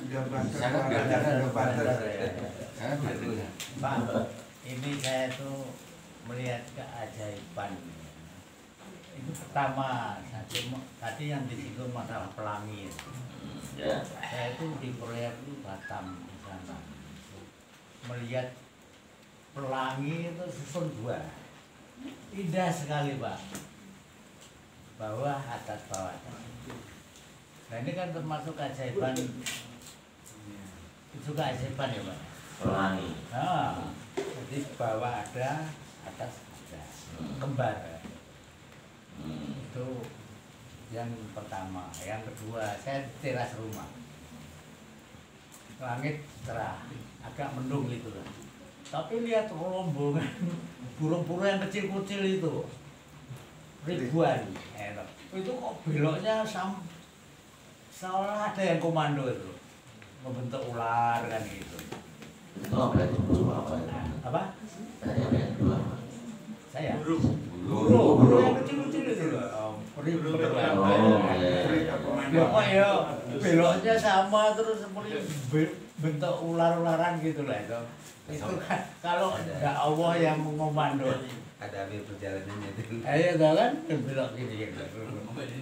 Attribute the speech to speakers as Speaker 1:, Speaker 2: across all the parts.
Speaker 1: Pak, ini saya tuh melihat keajaiban. Itu pertama, tadi yang disinggung masalah pelangi. Ya. Saya itu di Korea itu Batam di sana. Melihat pelangi itu susun dua. Indah sekali, Pak. Bawah, atas, bawah. Nah ini kan termasuk keajaiban. Itu keajaiban ya, Pak?
Speaker 2: Pelangi.
Speaker 1: Nah, jadi bawah ada, atas ada. Kembar. Itu yang pertama. Yang kedua, saya di teras rumah. Langit cerah, agak mendung gitu lah. Tapi lihat rombongan burung-burung yang kecil-kecil itu ribuan. Itu kok beloknya seolah ada yang komando itu, membentuk ular kan gitu.
Speaker 2: Oh, berarti burung apa ya?
Speaker 1: Apa?
Speaker 2: Tadi ada yang dua.
Speaker 1: Saya.
Speaker 2: Burung
Speaker 1: yang kecil-kecil itu loh. Ribuan.
Speaker 2: Oh,
Speaker 1: Kok ya beloknya sama terus seperti bentuk ular-ularan gitu lah itu. Itu kan kalau nggak Allah yang mengomando.
Speaker 3: Ada ambil perjalanannya itu.
Speaker 1: Ayo kan belok gini gitu.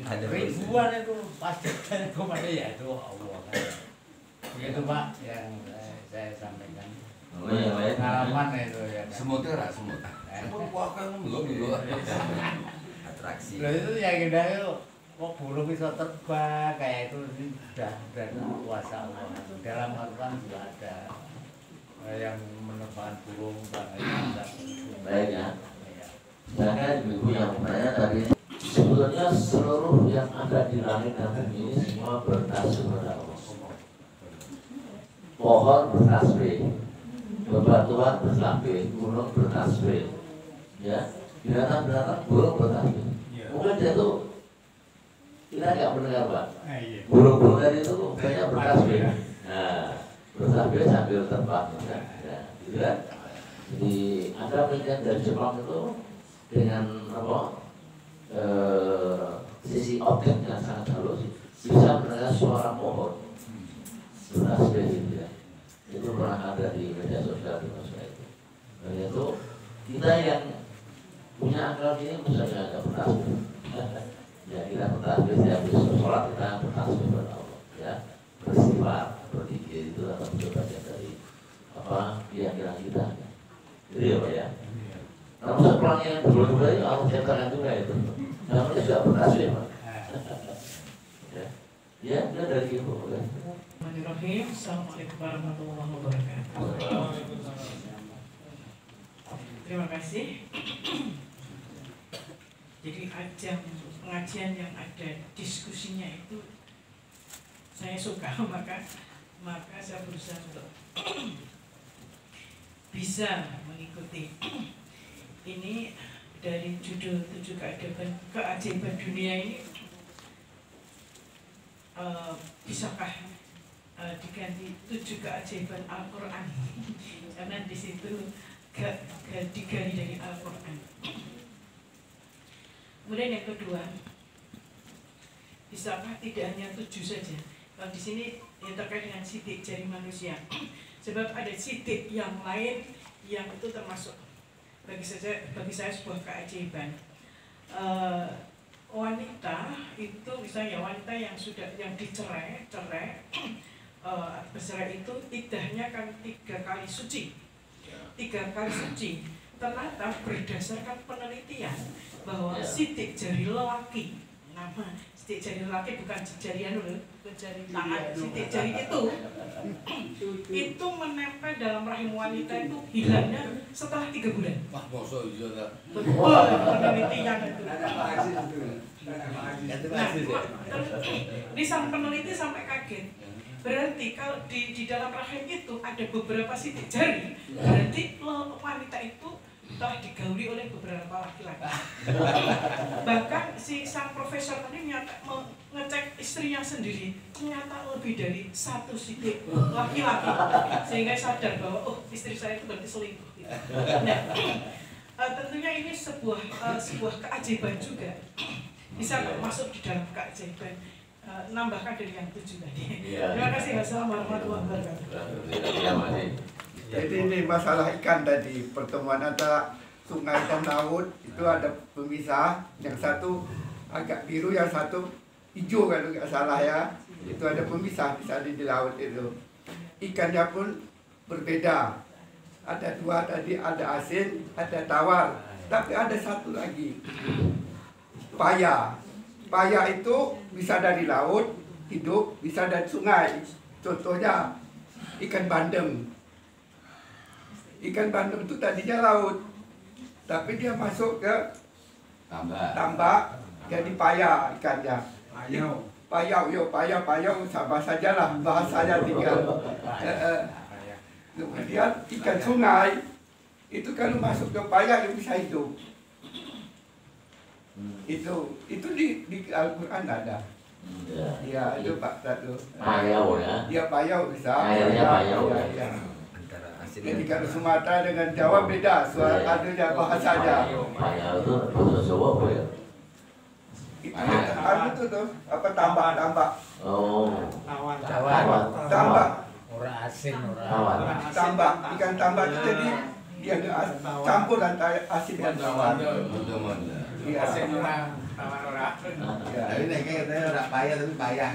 Speaker 3: Ada
Speaker 1: Ribuan itu pasti komando ya itu Allah kan. Begitu Pak yang saya sampaikan.
Speaker 2: Oh, yang lain.
Speaker 1: Pengalaman itu ya.
Speaker 3: Semutnya lah semut. Wah kan belum. Atraksi.
Speaker 1: Loh itu yang indah itu kok burung bisa terbang kayak itu sudah kuasa Allah. Dalam Al-Quran juga ada yang menerbangkan burung
Speaker 2: baik ya. Saya ibu yang bertanya tadi, sebetulnya seluruh yang ada di langit dan bumi ini semua bertasbih kepada Allah. Pohon bertasbih, bebatuan bertasbih, gunung bertasbih, ya, binatang-binatang burung bertasbih. Mungkin dia tuh kita nggak mendengar Pak. Burung-burung tadi itu banyak bertasbih. Nah, bertasbih sambil terbang, ya, gitu kan. Jadi ada penelitian dari Jepang itu dengan apa sisi optik yang sangat halus bisa mendengar suara pohon bertasbih gitu ya. Itu pernah ada di media sosial di masa itu. Dan itu kita yang punya akal ini misalnya agak bertasbih. Ya kita bertasbih, ya bisa sholat kita bertasbih kepada Allah, ya beristighfar, berzikir itu atau bagian dari apa keyakinan kita. Jadi ya Pak ya. Namun setelah yang dulu itu Allah ciptakan juga itu. Namanya sudah bertasbih Pak. Ya, dia dari ibu.
Speaker 4: Bismillahirrahmanirrahim. Assalamualaikum warahmatullahi wabarakatuh. Terima kasih. Jadi ajang pengajian yang ada diskusinya itu saya suka, maka saya berusaha untuk bisa mengikuti. Ini dari judul 7 keajaiban dunia ini, bisakah diganti 7 keajaiban Al-Quran? Karena di situ digali dari Al-Quran. Kemudian yang kedua, bisakah tidak hanya 7 saja? Kalau di sini yang terkait dengan sidik jari manusia, sebab ada sidik yang lain yang itu termasuk bagi saya sebuah keajaiban. Wanita itu misalnya wanita yang dicerai, bercerai itu iddahnya kan 3 kali suci. 3 kali suci. Ternyata berdasarkan penelitian bahwa sidik jari lelaki, nama sidik jari lelaki bukan jarian dulu, bukan jari tangan, sidik jari itu menempel dalam rahim wanita itu hilangnya setelah 3 bulan.
Speaker 3: Wah, masa iya tak?
Speaker 4: Betul, penelitian itu. Nah, ini sang peneliti sampai kaget. Berarti kalau di dalam rahim itu ada beberapa sidik jari, berarti wanita itu telah digauli oleh beberapa laki-laki. Bahkan si sang profesor tadi mengecek istrinya sendiri, ternyata lebih dari 1 sidik laki-laki, sehingga sadar bahwa oh istri saya itu berarti selingkuh. Nah, tentunya ini sebuah keajaiban juga, bisa masuk di dalam keajaiban. nambahkan dari yang 7 tadi.
Speaker 2: Iya.
Speaker 4: Terima kasih. Wassalamualaikum warahmatullahi wabarakatuh.
Speaker 5: Jadi ini masalah ikan tadi, pertemuan antara sungai dan laut itu ada pemisah, yang satu agak biru, yang satu hijau kalau nggak salah ya. Itu ada pemisah di laut itu. Ikannya pun berbeda. Ada 2 tadi, ada asin, ada tawar. Tapi ada satu lagi, paya. Paya itu bisa dari laut, hidup, bisa dari sungai. Contohnya ikan bandeng. Ikan bandeng itu tadinya laut, tapi dia masuk ke tambak, jadi paya ikannya. Payau, sama sajalah bahasanya tinggal. Kemudian ikan sungai itu kalau masuk ke paya dia bisa hidup. Itu di Al-Quran ada. Iya, itu Pak Tadu.
Speaker 2: Payau ya.
Speaker 5: Dia payau bisa.
Speaker 2: Airnya payau.
Speaker 5: Ya. Jadi kalau Sumatera dengan Jawa beda, suara adanya bahasanya.
Speaker 2: Payau itu bahasa Jawa apa ya?
Speaker 5: Itu tuh apa tambak.
Speaker 2: Oh.
Speaker 1: Tawar.
Speaker 5: Tambak.
Speaker 1: Orang asin,
Speaker 2: Tawar.
Speaker 1: orang
Speaker 5: Tambak, ikan tambak itu jadi dia campur antara asin dan tawar. Iya.
Speaker 3: Tapi nek katanya ora payah tapi payah.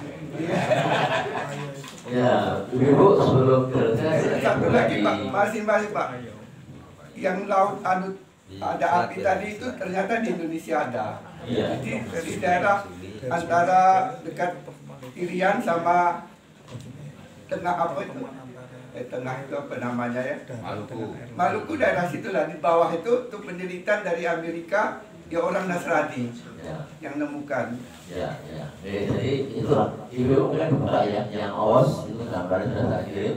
Speaker 2: Ya, Ibu sebelum kerja
Speaker 5: Satu lagi Pak, masih Pak. Yang laut ada api tadi itu ternyata di Indonesia ada.
Speaker 2: Iya.
Speaker 5: Jadi dari daerah antara dekat Irian sama tengah apa itu? Tengah itu apa namanya ya? Maluku daerah situlah, di bawah itu penelitian dari Amerika, ya orang Nasrani yang nemukan.
Speaker 2: Ya. Jadi itulah Ibu kan buka ya, yang awas itu gambarnya sudah saya kirim,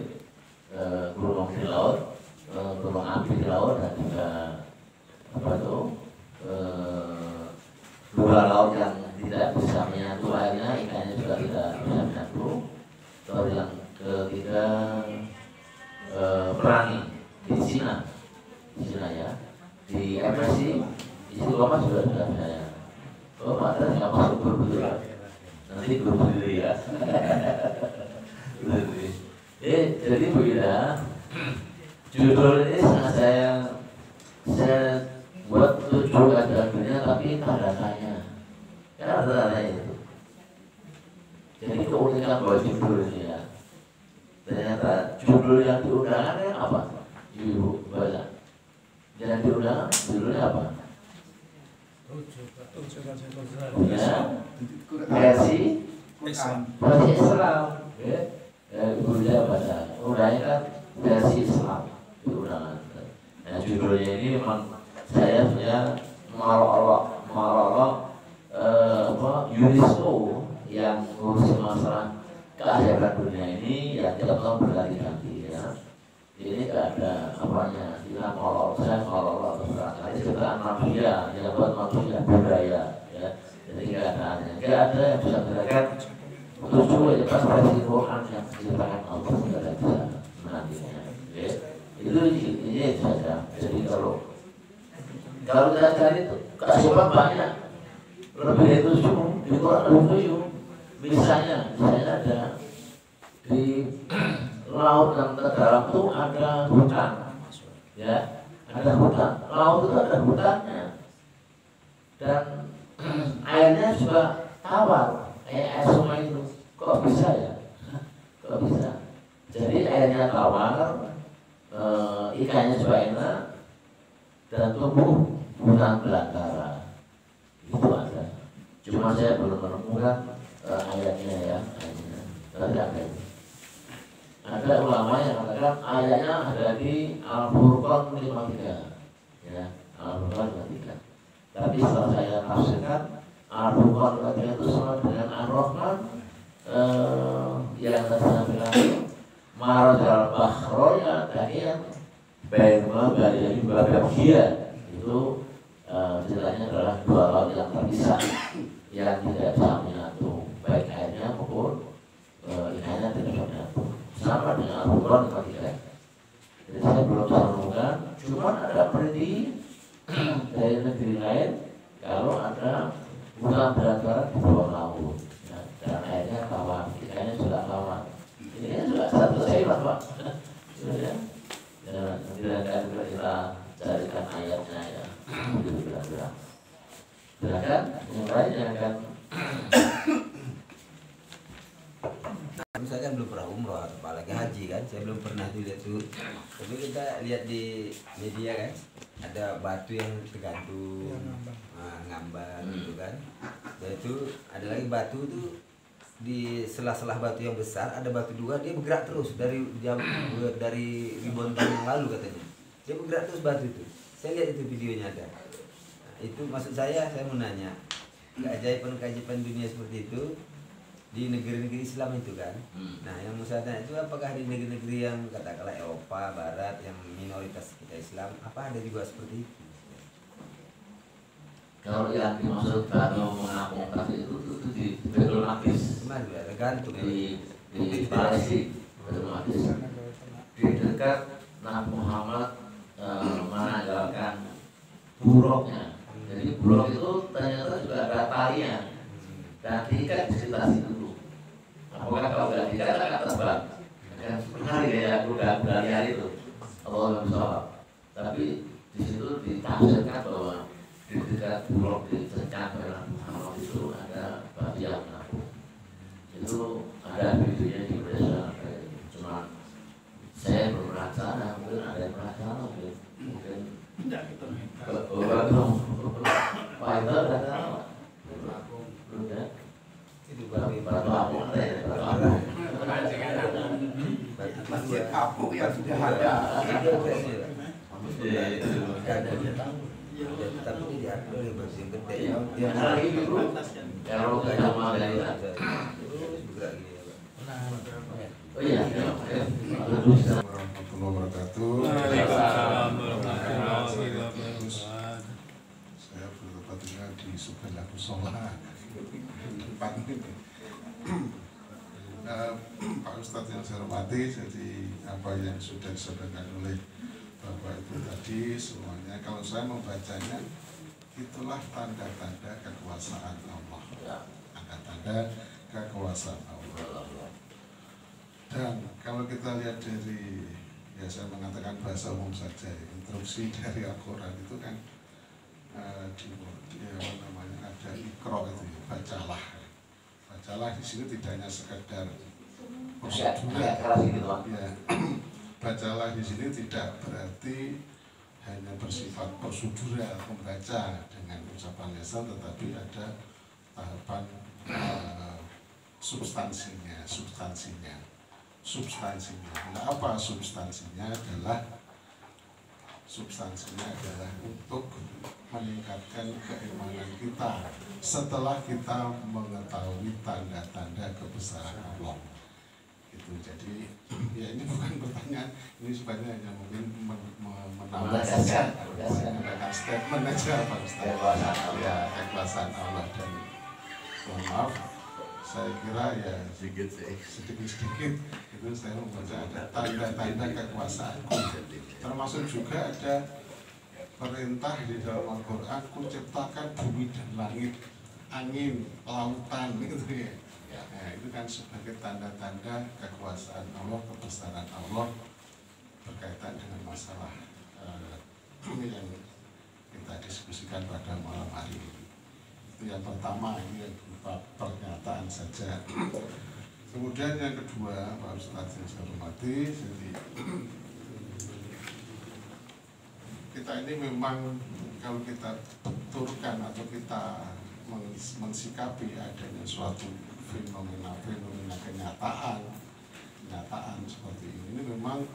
Speaker 2: gunung di laut, gunung api di laut dan juga apa itu dua laut yang tidak bisa menyatu airnya, ikannya juga tidak bisa menyatu. Lalu yang ketiga perangi di Cina ya, di MSC itu lama sudah saya. Oh, ada nggak masuk grup itu ya? Nanti grup sendiri ya. Jadi begini, judul ini sangat saya buat tujuh ada dunia tapi tanda tanya. Karena ada tanda itu. Jadi keunikan buat judul ini ya. Ternyata judul yang diundangkan apa? Ibu baca. Yang diundangkan judulnya apa? Ya, versi Islam. Ibu dia baca. Undangnya kan versi Islam diundangkan. Nah judulnya ini memang saya punya marolok UNESCO yang ngurusin masalah keajaiban dunia ini yang tiap tahun berganti-ganti ya. Ini gak ada apanya, kita saya ngolol atau berangkat ciptaan manusia, yang buat manusia budaya ya. Jadi gak ada yang bisa berikan tujuh ya pas versi Quran yang diciptakan Allah tidak ada bisa menantinya ya. Itu ini saja. Jadi kalau kita cari keajaiban banyak lebih dari 7 di Quran ada 7. Misalnya ada di laut yang terdalam itu ada hutan, ya, ada hutan. Laut itu ada hutannya, dan airnya juga tawar, kayak air sungai itu. Kok bisa ya? Kok bisa? Jadi airnya tawar, ikannya juga enak, dan tumbuh hutan belantara. Itu ada. Cuma saya belum menemukan ayatnya ya, tapi ada. Ada ulama yang mengatakan ayatnya ada di Al-Furqan 53 ya, Al-Furqan 53. Tapi setelah saya tafsirkan Al-Furqan 53 itu sama dengan Ar-Rahman yang tadi saya bilang Marajal Bahroya Daniel Baima Galiani Babia itu ceritanya adalah dua laut yang terpisah yang tidak bisa menyatu, baik airnya maupun ikannya tidak bisa menyatu. Sama dengan Al-Quran 53. Jadi saya belum menemukan, cuma ada prediksi dari negeri lain kalau ada hutan belantara di bawah laut, dan airnya ya. Ya, nanti akan kita carikan ayatnya ya. Silakan, yang lain yang akan.
Speaker 3: Saya kan belum pernah umroh, apalagi haji kan, saya belum pernah tuh lihat tuh. Tapi kita lihat di media kan, ada batu yang tergantung, ngambang gitu kan. Dan itu ada lagi batu tuh di sela-sela batu yang besar ada batu dua, dia bergerak terus dari ribuan tahun yang lalu katanya. Dia bergerak terus batu itu. Saya lihat itu videonya ada. Nah, itu maksud saya mau nanya, keajaiban-keajaiban dunia seperti itu di negeri-negeri Islam itu kan. Nah, yang mau saya tanya itu apakah di negeri-negeri yang katakanlah Eropa Barat yang minoritas kita Islam, apa ada juga seperti itu?
Speaker 2: Kalau yang dimaksud kalau mengapung kasih itu di Baitul Maqdis,
Speaker 3: Gimana ya? Tergantung
Speaker 2: di Palestina, Baitul Maqdis, di dekat Nabi Muhammad menanggalkan buruknya. Jadi buruk itu ternyata juga ada talinya dan diikat di sekitar situ dulu. Apakah kalau tidak diikat akan terbang? Akan menarik ya kuda liar itu. Allah bersama. Tapi di situ ditafsirkan bahwa di dekat buruk di sekitar Muhammad itu ada bagian menabung. Itu ada videonya di Indonesia. Cuma saya belum pernah sana, mungkin ada yang pernah sana, mungkin Pak itu ada tahu? Belum ya?
Speaker 3: Itu
Speaker 2: Batu apung ada ya? Batu apung.
Speaker 5: Masjid apung yang sudah ada.
Speaker 3: Tapi ini diatur ya batu yang gede.
Speaker 2: Yang lagi dulu, kalau kita mau dari
Speaker 3: Terus bergerak gini ya Pak.
Speaker 2: oh iya,
Speaker 6: warahmatullahi wabarakatuh. Saya bertempat tinggal di Subhanallah Musola. Pak Ustadz yang saya hormati, jadi apa yang sudah disampaikan oleh Bapak Ibu tadi semuanya, kalau saya membacanya itulah tanda-tanda kekuasaan Allah. Tanda-tanda kekuasaan Allah. Dan kalau kita lihat dari, ya saya mengatakan bahasa umum saja, instruksi dari Al-Quran itu kan apa namanya, ada ikro itu ya, bacalah. Bacalah di sini tidak hanya sekedar prosedur, ya. Bacalah di sini tidak berarti hanya bersifat prosedural membaca dengan ucapan lisan, tetapi ada tahapan substansinya. Nah, apa substansinya? Substansinya adalah untuk meningkatkan keimanan kita setelah kita mengetahui tanda-tanda kebesaran Allah. Itu jadi ya ini bukan pertanyaan, ini sebenarnya hanya mungkin menambahkan statement aja Pak Ustaz. Ya, kekuasaan Allah. Dan mohon maaf, saya kira ya sedikit-sedikit itu saya membaca ada tanda-tanda kekuasaanku, termasuk juga ada perintah di dalam Al-Quran, ku ciptakan bumi dan langit, angin, lautan gitu ya. Nah, itu kan sebagai tanda-tanda kekuasaan Allah, kebesaran Allah berkaitan dengan masalah yang kita diskusikan pada malam hari ini. Itu yang pertama, ini yang berupa pernyataan saja. Kemudian yang kedua, Pak Ustadz yang saya hormati, jadi kita ini memang kalau kita turkan atau kita mensikapi adanya suatu fenomena kenyataan seperti ini memang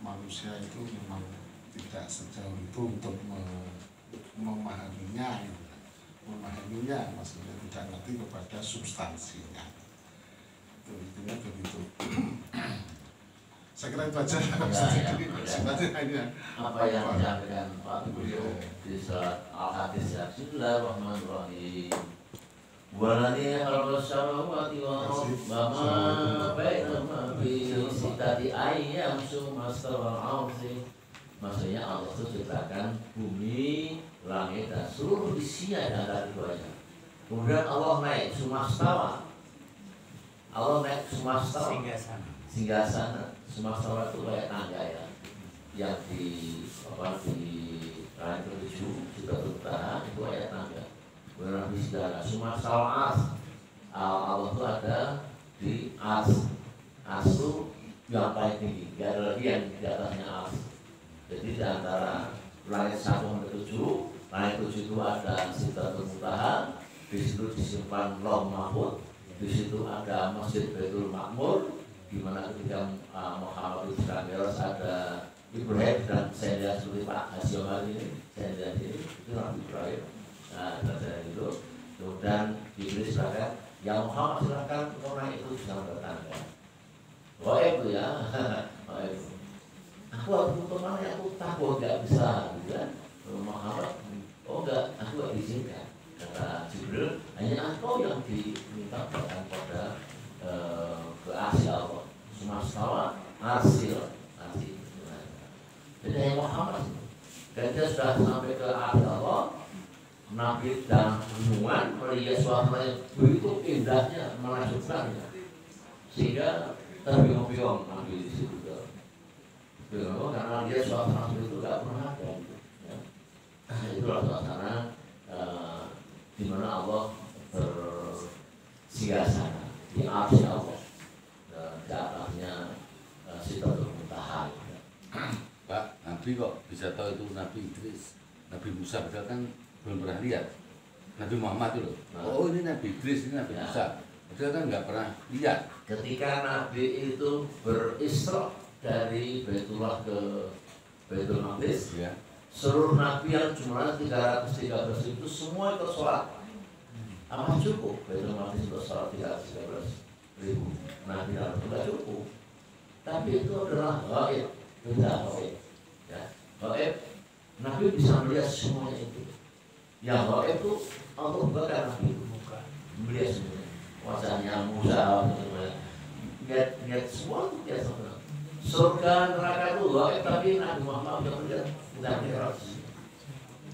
Speaker 6: manusia itu memang tidak sejauh itu untuk memahaminya, maksudnya tidak ngerti kepada substansinya. Itu intinya begitu. Saya kira itu aja.
Speaker 2: Apa yang disampaikan Pak Guru di surat Al-Hadis, Bismillahirrahmanirrahim. Walani khalaqas samawati wal ardi wa ma bainahuma fi sittati ayyam tsumma istawa 'arsy. Maksudnya Allah itu ciptakan bumi, langit dan seluruh isinya di antara keduanya. Kemudian Allah naik sumastawa Allah naik Sumastawa.
Speaker 1: Singgasana.
Speaker 2: Sumastawa itu kayak tangga ya, yang di langit ke-7 juga utara itu kayak tangga. Benar di segala Sumastawa as. Allah itu ada di as. As itu yang paling tinggi, gak ada lagi yang di atasnya as. Jadi di antara langit 1 sampai 7, langit 7 itu ada Sidratul Muntaha, di situ disimpan Lauh Mahfuz, di situ ada Masjid Baitul Makmur, di mana ketika Muhammad itu sedang Mi'raj ada Ibrahim dan saya lihat seperti Pak Haji Omar ini, saya lihat ini itu Nabi Ibrahim. Nah, dari itu, kemudian Jibril silakan, ya Muhammad silakan orang itu bisa bertanda. Oh itu ya, oh itu. Aku harus kemana ya, aku takut nggak bisa, gitu kan? Muhammad, oh enggak, aku nggak diizinkan. Kata Jibril, hanya engkau yang diminta pada ke Asia Allah. Sumastawa, Asil. Jadi hanya Muhammad. Dan dia sudah sampai ke Asia Allah, Nabi dan hubungan melihat suasana yang begitu indahnya, menakjubkannya, sehingga terbingung-bingung Nabi di situ. Bingung karena dia suasana itu tidak pernah ada. Ya. Itulah suasana di mana Allah bersinggasana di arsy Allah, di atasnya Sidratul Muntaha.
Speaker 7: Pak, Nabi kok bisa tahu itu Nabi Idris, Nabi Musa, padahal kan belum pernah lihat. Nabi Muhammad itu loh. Oh ini Nabi Idris, ini Nabi Musa, padahal kan nggak pernah lihat.
Speaker 2: Ketika Nabi itu berisra dari Baitullah ke Baitul Maqdis, ya, seluruh Nabi yang jumlahnya 313 itu semua ikut sholat. Apa cukup Baitul Maqdis untuk sholat 313.000 Nabi dalam itu nggak cukup. Tapi itu adalah gaib, benda gaib. Ya, gaib Nabi bisa melihat semuanya itu. Yang gaib itu Allah bukan Nabi itu melihat semuanya. Wajahnya Musa, lihat semua itu dia sebenarnya. Surga neraka itu gaib, tapi Nabi Muhammad yang melihat tidak Mi'raj.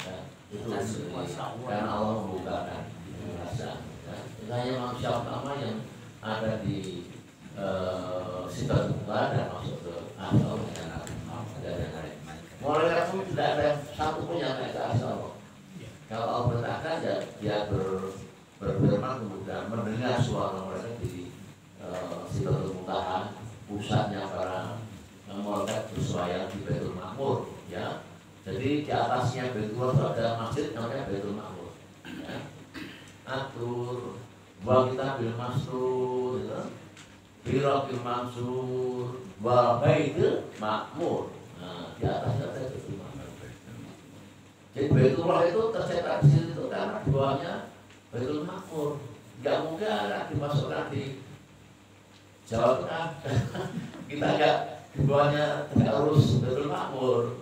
Speaker 2: Ya, itu karena Allah membukakan rasa. Itu hanya manusia pertama yang ada di Sidratul Muntaha dan masuk ke Arsy Allah. Mulai itu tidak ada satu pun yang naik ke Arsy Allah. Kalau Allah beritakan ya dia berfirman kemudian mendengar suara mereka di Sidratul Muntaha, pusatnya para malaikat bersuaya di Baitul Makmur, ya. Jadi di atasnya Baitullah itu ada masjid namanya Baitul Makmur. Ya. Atur, wa kita bil masrur, gitu. Biraqil mansur, wa Baitul Makmur. Nah, di atasnya ada Baitul Makmur. Jadi Baitullah itu tercetak di situ karena di bawahnya Baitul Makmur. Nggak mungkin anak dimasukkan di Jawa Tengah. Kita nggak di bawahnya tegak lurus Baitul Makmur.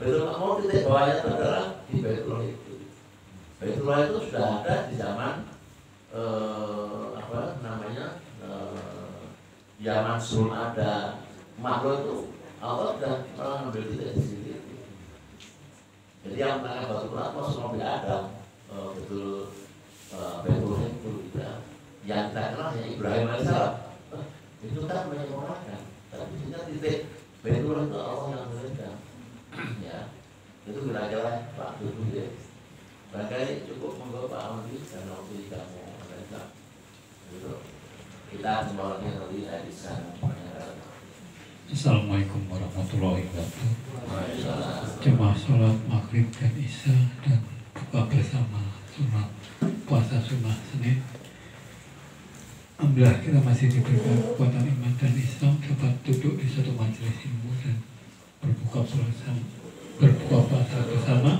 Speaker 2: Baitul Makmur titik bawahnya itu adalah di Baitullah itu. Baitullah itu sudah ada di zaman zaman sebelum ada makhluk itu Allah sudah mengambil titik di sini. Jadi yang menangkap batu Prato semua tidak ada betul Baitullah itu tidak. Yang kita kenal hanya Ibrahim alaihissalam. Itu kan menyempurnakan. Tapi kita titik Baitullah itu Allah yang memberikan. Ya, itu kira-kira Pak Dudu ya. Barangkali cukup membawa Pak Amdi karena waktu tidak mau ada. Gitu. Kita kembali nanti dari sana.
Speaker 8: Assalamualaikum warahmatullahi wabarakatuh. Jemaah sholat maghrib dan isya dan buka bersama sunat puasa sunnah Senin. Alhamdulillah kita masih diberikan kekuatan iman dan Islam dapat duduk di satu majelis ilmu dan berbuka puasa bersama.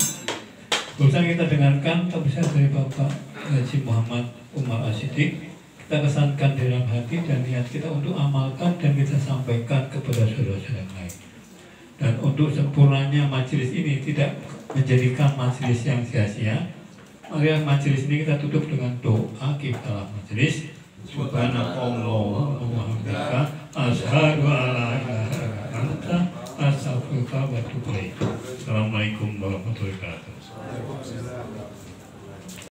Speaker 8: Barusan kita dengarkan tabiat dari Bapak Haji Muhammad Umar Ashidik. Kita kesankan dalam hati dan niat kita untuk amalkan dan kita sampaikan kepada saudara-saudara yang lain. Dan untuk sempurnanya majelis ini tidak menjadikan majelis yang sia-sia, mari majelis ini kita tutup dengan doa kiftalah majelis. Subhanallah wa bihamdika asyhadu an la ilaha illa anta astaghfiruka wa atubu ilaik. Assalamualaikum warahmatullahi wabarakatuh.